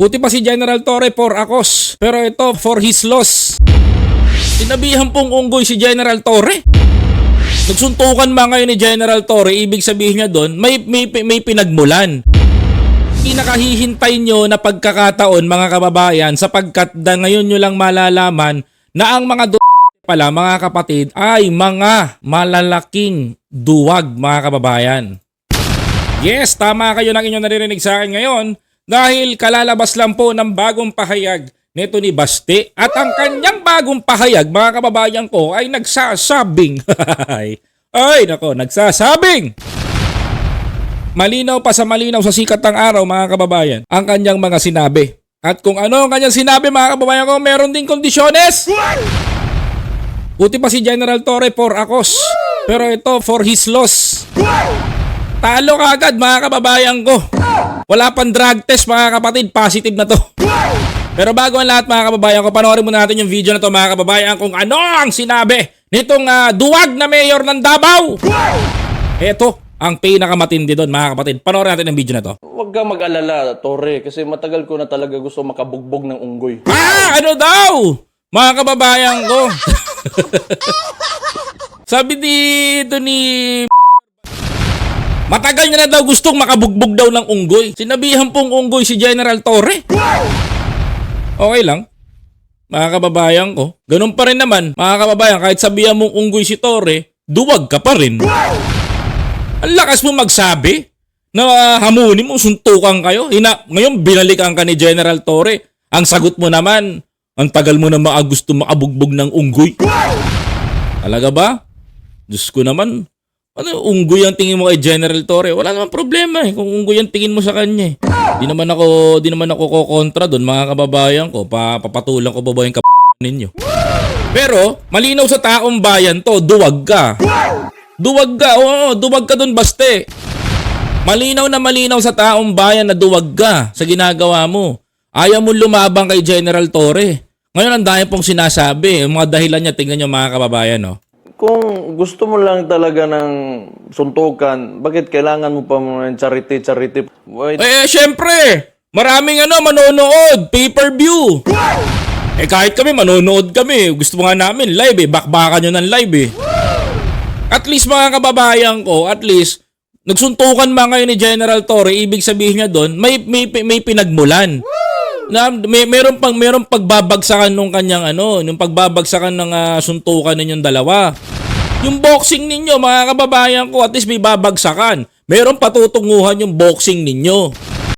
Buti pa si General Torre for akos, pero ito for his loss. Sinabihan pong unggoy si General Torre. Nagsuntukan ba ngayon ni General Torre, ibig sabihin niya doon, may pinagmulan. Pinakahihintay nyo na pagkakataon mga kababayan sapagkat ngayon nyo lang malalaman na ang mga pala mga kapatid ay mga malalaking duwag mga kababayan. Yes, tama kayo ng inyong naririnig sa akin ngayon dahil kalalabas lang po ng bagong pahayag nito ni Basti at ang kanyang bagong pahayag mga kababayan ko ay nagsasabing nagsasabing malinaw pa sa malinaw sa sikat ng araw mga kababayan ang kanyang mga sinabi. At kung ano ang kanyang sinabi mga kababayan ko, meron ding kondisyones. Buti pa si General Torre for akos, pero ito for his loss. Talo ka agad mga kababayan ko. Wala pang drug test mga kapatid, positive na to. Pero bago ang lahat mga kababayan ko, panoorin muna natin yung video na to mga kababayan kung ano ang sinabi nitong duwag na mayor ng Davao. Ito ang pinakamatindi doon mga kapatid. Panoorin natin ang video na to. Huwag kang mag-alala, Torre, kasi matagal ko na talaga gusto makabugbog ng unggoy. Ano daw? Mga kababayan ko. Sabi dito ni matagal niya na daw gustong makabugbog daw ng unggoy. Sinabihan pong unggoy si General Torre. Okay lang. Mga kababayan ko. Ganun pa rin naman. Mga kababayan, kahit sabihan mong unggoy si Torre, duwag ka pa rin. Ang lakas mo magsabi na hamunin mo, suntukan kayo. Ngayon binalikan ka ni General Torre. Ang sagot mo naman, ang tagal mo na gusto makabugbog ng unggoy. Talaga ba? Diyos ko naman. Ano unggoy ang tingin mo kay General Torre? Wala naman problema kung unggoy ang tingin mo sa kanya. Di naman ako kokontra doon mga kababayan ko. Papatulan ko ba yung ninyo? Pero malinaw sa taong bayan to, duwag ka. Duwag ka, oo, duwag ka doon Baste. Malinaw na malinaw sa taong bayan na duwag ka sa ginagawa mo. Ayaw mo lumabang kay General Torre. Ngayon ang dami pong sinasabi. Yung mga dahilan niya, tingnan nyo mga kababayan. No? Kung gusto mo lang talaga ng suntukan, bakit kailangan mo pa ng charity? Syempre, maraming manonood, pay-per-view. Kahit kami, manonood kami. Gusto nga namin live bakbakan nyo ng live At least mga kababayan ko, at least, nagsuntukan ba ngayon ni General Torre, ibig sabihin niya doon, may pinagmulan. Na meron pagbabagsakan nung kanyang yung pagbabagsakan ng suntukan ninyong dalawa. Yung boxing ninyo mga kababayan ko, at least may babagsakan. Meron patutunguhan yung boxing ninyo.